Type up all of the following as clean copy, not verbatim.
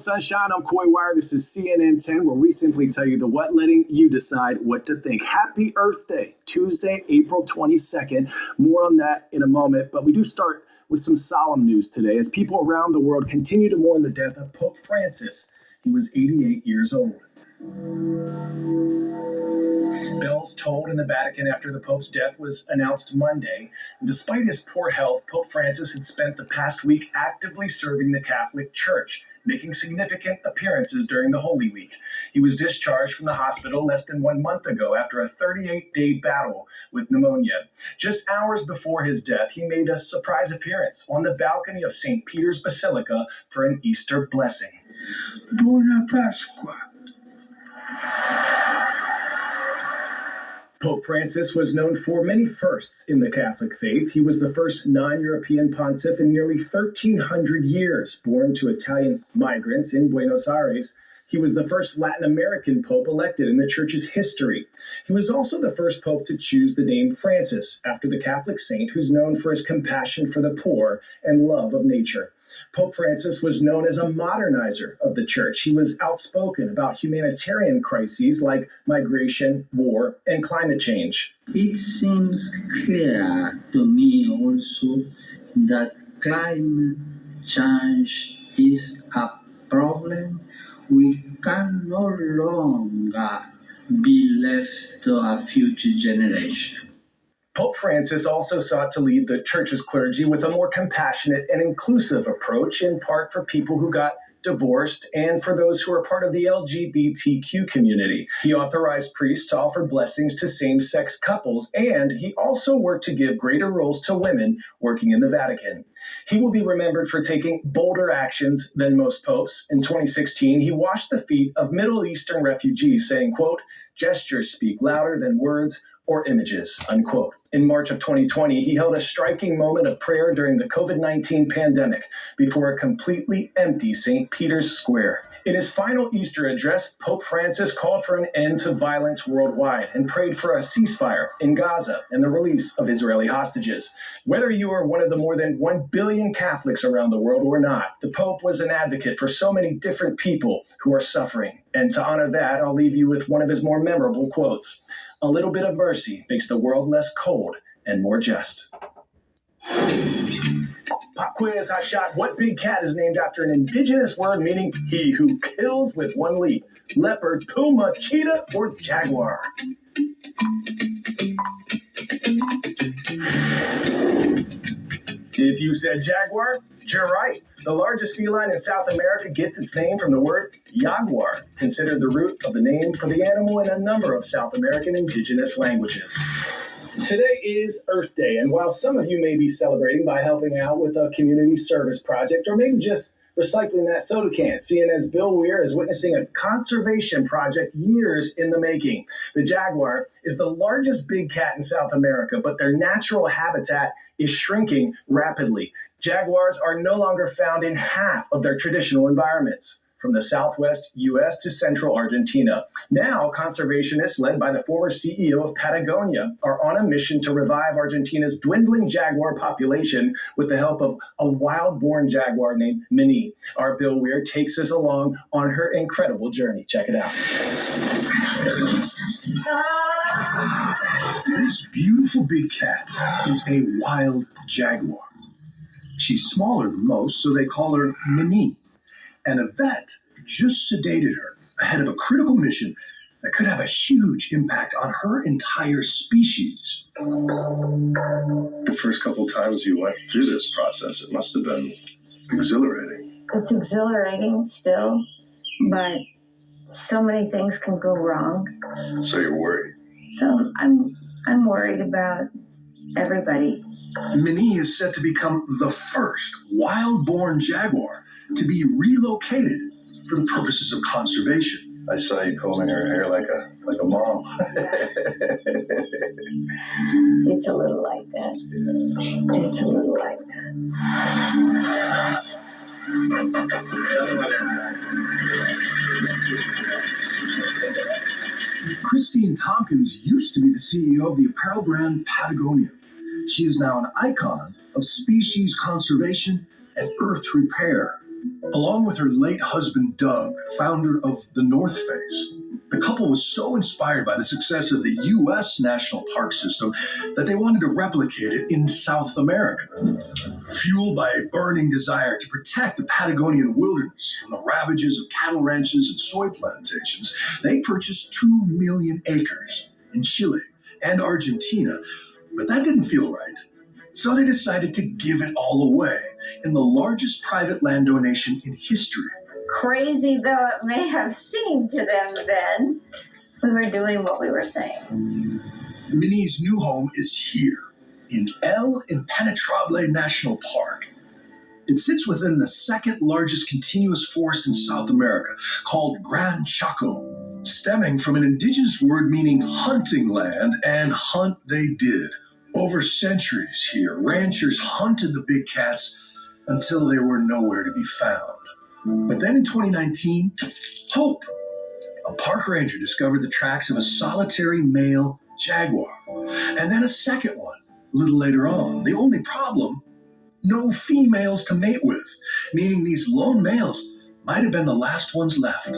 Sunshine. I'm Coy Wire. This is CNN 10, where we simply tell you the what, letting you decide what to think. Happy Earth Day, Tuesday, April 22nd. More on that in a moment, but we do start with some solemn news today as people around the world continue to mourn the death of Pope Francis. He was 88 years old. Bells tolled in the Vatican after the Pope's death was announced Monday. And despite his poor health, Pope Francis had spent the past week actively serving the Catholic Church, making significant appearances during the Holy Week. He was discharged from the hospital less than 1 month ago after a 38-day battle with pneumonia. Just hours before his death, he made a surprise appearance on the balcony of St. Peter's Basilica for an Easter blessing. Buona Pasqua. Pope Francis was known for many firsts in the Catholic faith. He was the first non-European pontiff in nearly 1,300 years, born to Italian migrants in Buenos Aires. He was the first Latin American pope elected in the church's history. He was also the first pope to choose the name Francis, after the Catholic saint who's known for his compassion for the poor and love of nature. Pope Francis was known as a modernizer of the church. He was outspoken about humanitarian crises like migration, war, and climate change. It seems clear to me also that climate change is a problem we can no longer be left to a future generation. Pope Francis also sought to lead the church's clergy with a more compassionate and inclusive approach, in part for people who got divorced and for those who are part of the LGBTQ community. He authorized priests to offer blessings to same-sex couples, and he also worked to give greater roles to women working in the Vatican. He will be remembered for taking bolder actions than most popes. In 2016, he washed the feet of Middle Eastern refugees, saying, quote, "Gestures speak louder than words or images," unquote. In March of 2020, he held a striking moment of prayer during the COVID-19 pandemic before a completely empty St. Peter's Square. In his final Easter address, Pope Francis called for an end to violence worldwide and prayed for a ceasefire in Gaza and the release of Israeli hostages. Whether you are one of the more than 1 billion Catholics around the world or not, the Pope was an advocate for so many different people who are suffering. And to honor that, I'll leave you with one of his more memorable quotes. "A little bit of mercy makes the world less cold and more just." Pop quiz, hot shot. What big cat is named after an indigenous word meaning he who kills with one leap? Leopard, puma, cheetah, or jaguar? If you said jaguar, you're right. The largest feline in South America gets its name from the word jaguar, considered the root of the name for the animal in a number of South American indigenous languages. Today is Earth Day, and while some of you may be celebrating by helping out with a community service project or maybe just recycling that soda can, CNN's Bill Weir is witnessing a conservation project years in the making. The jaguar is the largest big cat in South America, but their natural habitat is shrinking rapidly. Jaguars are no longer found in half of their traditional environments, from the southwest U.S. to central Argentina. Now, conservationists led by the former CEO of Patagonia are on a mission to revive Argentina's dwindling jaguar population with the help of a wild-born jaguar named Minnie. Our Bill Weir takes us along on her incredible journey. Check it out. This beautiful big cat is a wild jaguar. She's smaller than most, so they call her Minnie. And a vet just sedated her ahead of a critical mission that could have a huge impact on her entire species. The first couple times you went through this process, it must have been exhilarating. It's exhilarating still, but so many things can go wrong. So you're worried? So I'm worried about everybody. Minnie is set to become the first wild-born jaguar to be relocated for the purposes of conservation. I saw you combing her hair like a mom. It's a little like that. Yeah. It's a little like that. Christine Tompkins used to be the CEO of the apparel brand Patagonia. She is now an icon of species conservation and earth repair. Along with her late husband Doug, founder of the North Face, the couple was so inspired by the success of the U.S. national park system that they wanted to replicate it in South America. Fueled by a burning desire to protect the Patagonian wilderness from the ravages of cattle ranches and soy plantations, they purchased 2 million acres in Chile and Argentina. But that didn't feel right. So they decided to give it all away in the largest private land donation in history. Crazy though it may have seemed to them then, we were doing what we were saying. Minnie's new home is here in El Impenetrable National Park. It sits within the second largest continuous forest in South America, called Gran Chaco, stemming from an indigenous word meaning hunting land, and hunt they did. Over centuries here, ranchers hunted the big cats until they were nowhere to be found. But then in 2019, hope! A park ranger discovered the tracks of a solitary male jaguar, and then a second one a little later on. The only problem, no females to mate with, meaning these lone males might have been the last ones left.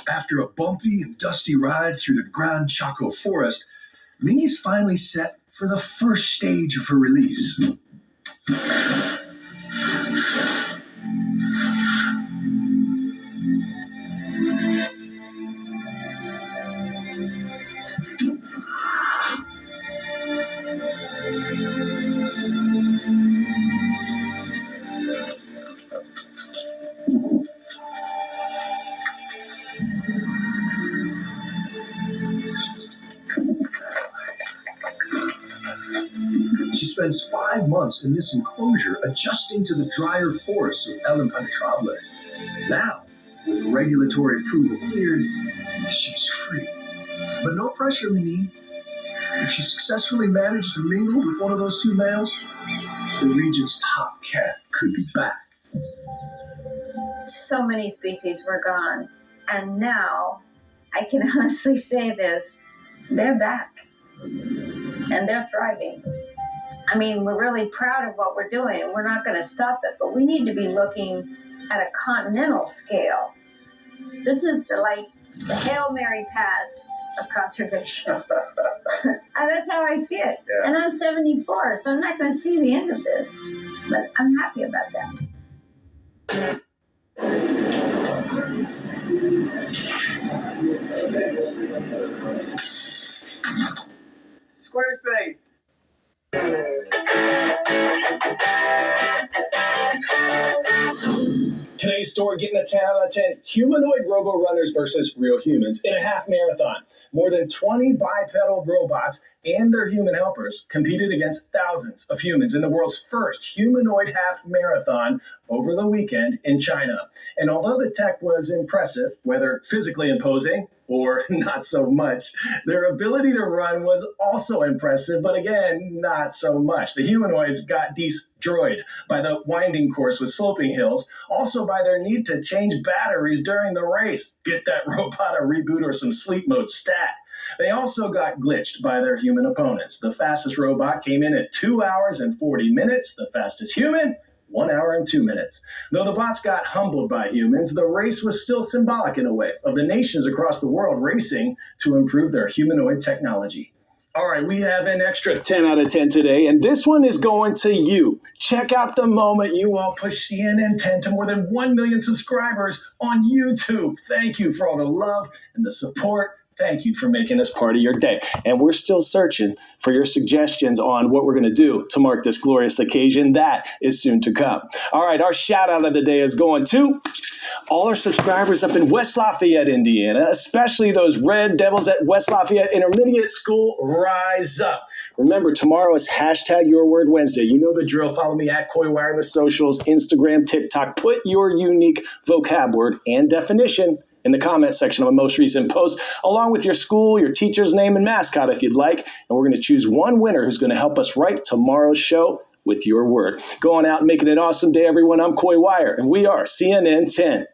After a bumpy and dusty ride through the Gran Chaco forest, Minnie's finally set for the first stage of her release. She spends 5 months in this enclosure adjusting to the drier forests of El Impenetrable. Now, with regulatory approval cleared, she's free. But no pressure, Minnie. If she successfully managed to mingle with one of those 2 males, the region's top cat could be back. So many species were gone, and now I can honestly say this, they're back, and they're thriving. I mean, we're really proud of what we're doing, and we're not going to stop it, but we need to be looking at a continental scale. This is the Hail Mary pass of conservation. And that's how I see it. Yeah. And I'm 74, so I'm not going to see the end of this, but I'm happy about that. Squarespace. Today's story getting a 10 out of 10. Humanoid robo-runners versus real humans in a half marathon. More than 20 bipedal robots and their human helpers competed against thousands of humans in the world's first humanoid half marathon over the weekend in China. And although the tech was impressive, whether physically imposing or not so much, their ability to run was also impressive, but again, not so much. The humanoids got destroyed by the winding course with sloping hills, also by their need to change batteries during the race. Get that robot a reboot or some sleep mode stat. They also got glitched by their human opponents. The fastest robot came in at 2 hours and 40 minutes. The fastest human, 1 hour and 2 minutes. Though the bots got humbled by humans, the race was still symbolic in a way of the nations across the world racing to improve their humanoid technology. All right, we have an extra 10 out of 10 today, and this one is going to you. Check out the moment you all pushed CNN 10 to more than 1 million subscribers on YouTube. Thank you for all the love and the support. Thank you for making us part of your day. And we're still searching for your suggestions on what we're going to do to mark this glorious occasion. That is soon to come. All right, our shout out of the day is going to all our subscribers up in West Lafayette, Indiana, especially those Red Devils at West Lafayette Intermediate School. Rise up. Remember, tomorrow is hashtag Your Word Wednesday. You know the drill. Follow me at CoyWire on the socials, Instagram, TikTok. Put your unique vocab word and definition in the comment section of a most recent post, along with your school, your teacher's name, and mascot if you'd like. And we're going to choose one winner who's going to help us write tomorrow's show with your word. Going out and making an awesome day, everyone. I'm Coy Wire, and we are CNN 10.